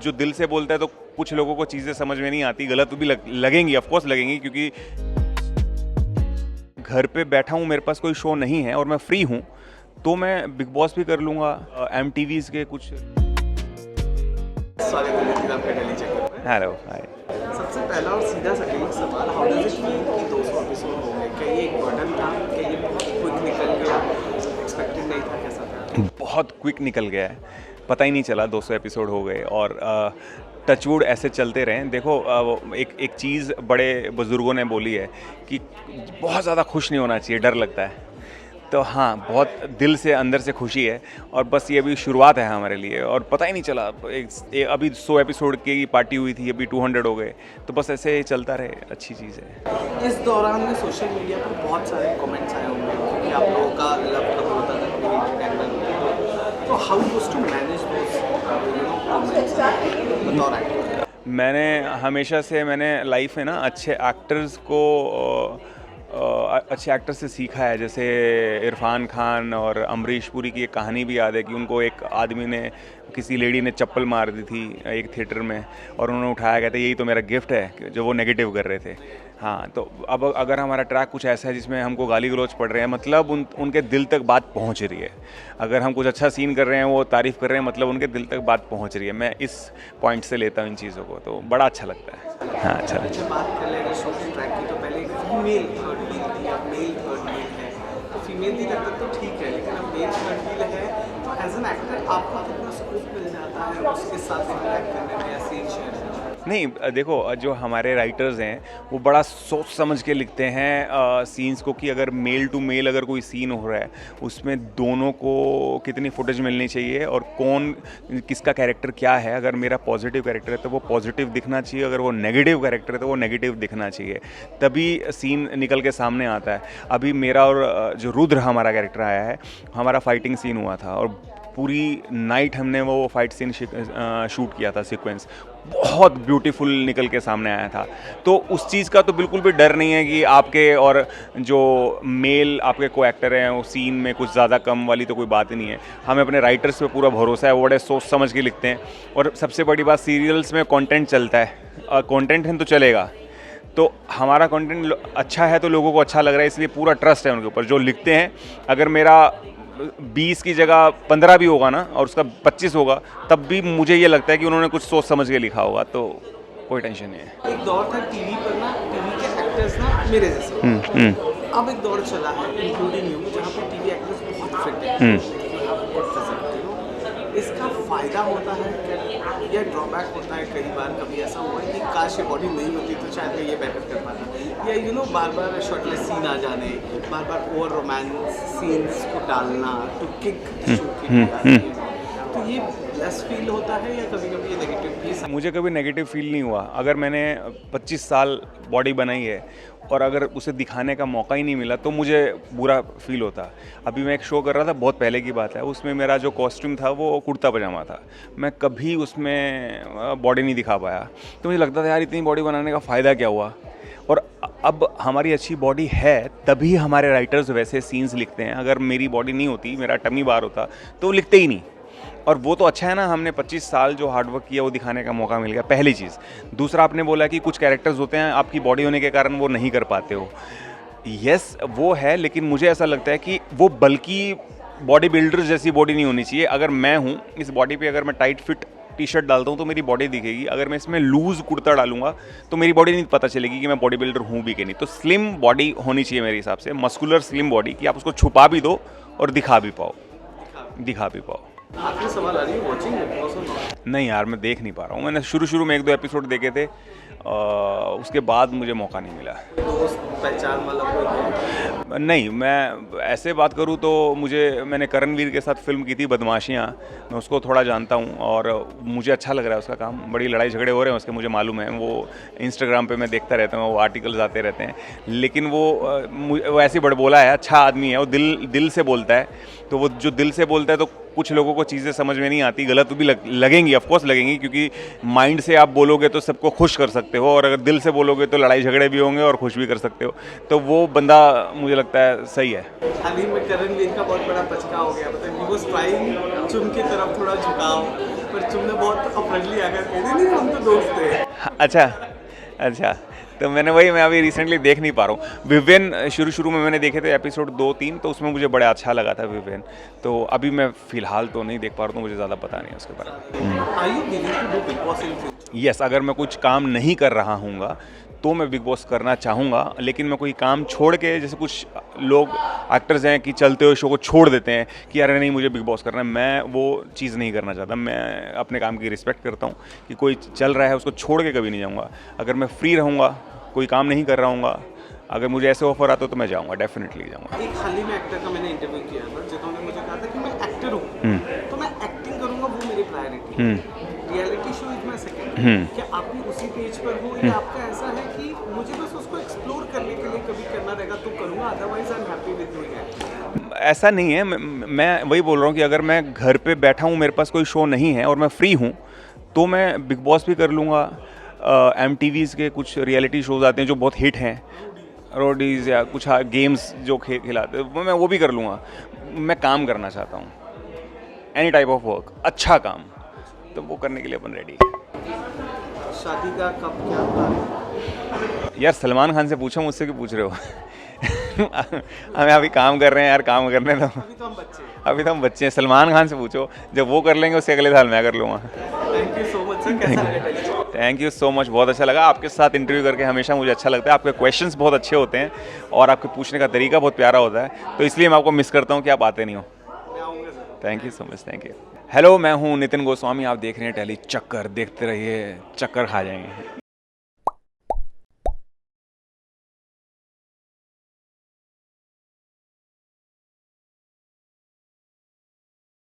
जो दिल से बोलता है तो कुछ लोगों को चीज़ें समझ में नहीं आती, गलत भी लगेंगी, ऑफ कोर्स लगेंगी, क्योंकि घर पे बैठा हूँ, मेरे पास कोई शो नहीं है और मैं फ्री हूँ, तो मैं बिग बॉस भी कर लूँगा, MTV's के कुछ। हेलो, हाय। सबसे पहला और सीधा सा एक सवाल, हाउ डज इट फील कि 200 एपिसोड हो गए? क्या ये एक बर्डन था? क्या ये बहुत क्विक निकल गया? एक्सपेक्टेड नहीं था? कैसा था? बहुत क्विक निकल गया है, पता ही नहीं चला 200 एपिसोड हो गए और टचवुड ऐसे चलते रहें। देखो एक चीज़ बड़े बुज़ुर्गों ने बोली है कि बहुत ज़्यादा खुश नहीं होना चाहिए, डर लगता है। तो हाँ, बहुत दिल से अंदर से खुशी है और बस ये अभी शुरुआत है हमारे लिए और पता ही नहीं चला। अभी 100 एपिसोड की पार्टी हुई थी, अभी 200 हो गए, तो बस ऐसे चलता रहे, अच्छी चीज़ है। इस दौरान में सोशल मीडिया पर बहुत सारे कमेंट्स आए होंगे क्योंकि आप लोगों का लव कब होता था, कभी एंगल, तो how used to manage those comments बतौर एक्टर? मैंने हमेशा से लाइफ में ना अच्छे एक्टर्स को अच्छे एक्टर से सीखा है। जैसे इरफान खान और अमरीश पुरी की एक कहानी भी याद है कि उनको एक आदमी ने, किसी लेडी ने चप्पल मार दी थी एक थिएटर में और उन्होंने उठाया, कहते यही तो मेरा गिफ्ट है, जो वो नेगेटिव कर रहे थे। हाँ, तो अब अगर हमारा ट्रैक कुछ ऐसा है जिसमें हमको गाली गलौज पड़ रहे हैं, मतलब उनके दिल तक बात पहुंच रही है। अगर हम कुछ अच्छा सीन कर रहे हैं, वो तारीफ़ कर रहे हैं, मतलब उनके दिल तक बात पहुंच रही है। मैं इस पॉइंट से लेता हूँ इन चीज़ों को, तो बड़ा अच्छा लगता है। हाँ, अच्छा लगता है। बात कर लेंगे सोशल ट्रैक की, तो पहले फीमेल थर्ड व्हील थी, अब मेल थर्ड व्हील है। तो फीमेल थी तब तक तो ठीक है, लेकिन अब मेल थर्ड व्हील है, तो एज एन एक्टर आपको कितना स्कोप मिल जाता है उसके साथ इंटरेक्ट करने में या सीन शेयर करने में? नहीं, देखो, जो हमारे राइटर्स हैं वो बड़ा सोच समझ के लिखते हैं सीन्स को, कि अगर मेल टू मेल अगर कोई सीन हो रहा है उसमें दोनों को कितनी फुटेज मिलनी चाहिए और कौन किसका कैरेक्टर क्या है। अगर मेरा पॉजिटिव कैरेक्टर है तो वो पॉजिटिव दिखना चाहिए, अगर वो नेगेटिव कैरेक्टर है तो वो नेगेटिव दिखना चाहिए, तभी सीन निकल के सामने आता है। अभी मेरा और जो रुद्र हमारा कैरेक्टर आया है, हमारा फाइटिंग सीन हुआ था और पूरी नाइट हमने वो फाइट सीन शूट किया था, सीक्वेंस बहुत ब्यूटीफुल निकल के सामने आया था। तो उस चीज़ का तो बिल्कुल भी डर नहीं है कि आपके और जो मेल आपके को एक्टर हैं वो सीन में कुछ ज़्यादा कम वाली तो कोई बात ही नहीं है। हमें अपने राइटर्स पे पूरा भरोसा है, वो बड़े सोच समझ के लिखते हैं। और सबसे बड़ी बात, सीरियल्स में कंटेंट चलता है, कंटेंट है तो चलेगा, तो हमारा कंटेंट अच्छा है तो लोगों को अच्छा लग रहा है, इसलिए पूरा ट्रस्ट है उनके ऊपर जो लिखते हैं। अगर मेरा 20 की जगह 15 भी होगा ना और उसका 25 होगा, तब भी मुझे ये लगता है कि उन्होंने कुछ सोच समझ के लिखा होगा, तो कोई टेंशन नहीं है। एक दौर था टीवी पर ना, टीवी के एक्टर्स ना मेरे जैसे, अब एक दौर चला है इंक्लूडिंग यू, जहाँ पे टीवी एक्टर्स बहुत फिट हैं, इसका फायदा होता है या ड्रॉबैक होता है? कई बार कभी ऐसा हुआ है कि काश ये बॉडी नहीं होती तो शायद मैं ये बेटर कर पाता, या बार बार शॉर्टलेस सीन आ जाने, बार बार ओवर रोमांस सीन्स को डालना टू किक तो ये लेस फील होता है या कभी कभी ये नेगेटिव भी? मुझे कभी नेगेटिव फील नहीं हुआ। अगर मैंने 25 साल बॉडी बनाई है और अगर उसे दिखाने का मौका ही नहीं मिला तो मुझे बुरा फील होता। अभी मैं एक शो कर रहा था, बहुत पहले की बात है, उसमें मेरा जो कॉस्ट्यूम था वो कुर्ता पजामा था, मैं कभी उसमें बॉडी नहीं दिखा पाया, तो मुझे लगता था यार इतनी बॉडी बनाने का फ़ायदा क्या हुआ। और अब हमारी अच्छी बॉडी है तभी हमारे राइटर्स वैसे सीन्स लिखते हैं। अगर मेरी बॉडी नहीं होती, मेरा टमी बार होता, तो लिखते ही नहीं। और वो तो अच्छा है ना, हमने 25 साल जो हार्डवर्क किया वो दिखाने का मौका मिल गया, पहली चीज़। दूसरा, आपने बोला कि कुछ कैरेक्टर्स होते हैं आपकी बॉडी होने के कारण वो नहीं कर पाते हो। यस, वो है, लेकिन मुझे ऐसा लगता है कि वो बल्कि बॉडी बिल्डर्स जैसी बॉडी नहीं होनी चाहिए। अगर मैं हूँ इस बॉडी पे, अगर मैं टाइट फिट टी शर्ट डालता हूँ तो मेरी बॉडी दिखेगी, अगर मैं इसमें लूज़ कुर्ता डालूंगा तो मेरी बॉडी नहीं पता चलेगी कि मैं बॉडी बिल्डर हूँ भी कि नहीं। तो स्लिम बॉडी होनी चाहिए मेरे हिसाब से, मस्कुलर स्लिम बॉडी, कि आप उसको छुपा भी दो और दिखा भी पाओ। आखिरी सवाल आ रही है, वॉचिंग बिग बॉस और नॉट? नहीं यार, मैं देख नहीं पा रहा हूँ। मैंने शुरू में 1-2 एपिसोड देखे थे, उसके बाद मुझे मौका नहीं मिला। दोस्त पहचान वाला कोई है? नहीं, मैं ऐसे बात करूँ तो मैंने करणवीर के साथ फिल्म की थी बदमाशियाँ, मैं उसको थोड़ा जानता हूँ और मुझे अच्छा लग रहा है उसका काम। बड़ी लड़ाई झगड़े हो रहे हैं उसके, मुझे मालूम है, वो इंस्टाग्राम पे मैं देखता रहता हूँ, वो आर्टिकल्स आते रहते हैं। लेकिन वो ऐसी बड़बोला है, अच्छा आदमी है, वो दिल से बोलता है। तो वो जो दिल से बोलता है तो कुछ लोगों को चीज़ें समझ में नहीं आती, गलत भी लगेंगी, ऑफ कोर्स लगेंगी, क्योंकि माइंड से आप बोलोगे तो सबको खुश कर सकते हो और अगर दिल से बोलोगे तो लड़ाई झगड़े भी होंगे और खुश भी कर सकते हो। तो वो बंदा मुझे लगता है सही है। हाल ही में करणवीर का बहुत बड़ा पचका हो गया, मतलब ही वाज ट्राइंग चुन की तरफ थोड़ा झुकाव, पर तुमने बहुत फ्रेंडली आकर कह दी नहीं हम तो दोस्त थे। अच्छा अच्छा, तो मैं अभी रिसेंटली देख नहीं पा रहा हूँ। विवेन शुरू में मैंने देखे थे एपिसोड 2-3, तो उसमें मुझे बड़ा अच्छा लगा था विवेन। तो अभी मैं फ़िलहाल तो नहीं देख पा रहा हूँ, तो मुझे ज़्यादा पता नहीं है उसके बारे में। Are you willing to do Big Boss in future? Yes, अगर मैं कुछ काम नहीं कर रहा हूँगा तो मैं बिग बॉस करना चाहूँगा, लेकिन मैं कोई काम छोड़ के, जैसे कुछ लोग एक्टर्स हैं कि चलते हुए शो को छोड़ देते हैं कि अरे नहीं मुझे बिग बॉस करना है, मैं वो चीज़ नहीं करना चाहता। मैं अपने काम की रिस्पेक्ट करता हूँ कि कोई चल रहा है उसको छोड़ के कभी नहीं जाऊँगा। अगर मैं फ्री रहूँगा, कोई काम नहीं कर रहा हूँगा, अगर मुझे ऐसे ऑफर आता तो मैं जाऊँगा, डेफिनेटली जाऊँगा। एक हाल ही में एक्टर का मैंने इंटरव्यू किया था जिन्होंने मुझे कहा था कि मैं एक्टर हूँ तो मैं एक्टिंग करूँगा, वो मेरी प्रायोरिटी है। Reality show is my second. क्या आप भी उसी पेज पर हो या आपका ऐसा है कि मुझे बस उसको एक्सप्लोर करने के लिए कभी करना रहेगा तो करूँगा, otherwise I am happy with doing it? ऐसा नहीं है, मैं वही बोल रहा हूँ कि अगर मैं घर पे बैठा हूँ, मेरे पास कोई शो नहीं है और मैं फ्री हूँ, तो मैं बिग बॉस भी कर लूँगा। MTV's के कुछ रियलिटी शोज़ आते हैं जो बहुत हिट हैं, रोडीज़ या कुछ गेम्स जो खिलाते हैं, मैं वो भी कर लूँगा। मैं काम करना चाहता हूँ, एनी टाइप ऑफ वर्क, अच्छा काम, तो वो करने के लिए अपन रेडी है। शादी का कब क्या प्लान है? यार सलमान खान से पूछो, मुझसे क्यों पूछ रहे हो? हमें अभी काम कर रहे हैं यार, काम करने दो। अभी तो हम बच्चे हैं। अभी तो हम बच्चे हैं, सलमान खान से पूछो, जब वो कर लेंगे उससे अगले साल मैं कर लूँगा। Thank you so much sir, कैसा लगा television? Thank you so much, बहुत अच्छा लगा आपके साथ इंटरव्यू करके। हमेशा मुझे अच्छा लगता है, आपके क्वेश्चंस बहुत अच्छे होते हैं और आपके पूछने का तरीका बहुत प्यारा होता है, तो इसलिए मैं आपको मिस करता हूँ कि आप आते नहीं हो। मैं आऊँगा sir. Thank you so much, thank you. Hello, मैं हूँ नितिन गोस्वामी, आप देख रहे हैं टेली चक्कर। देखते रहिए, चक्कर खा जाएंगे।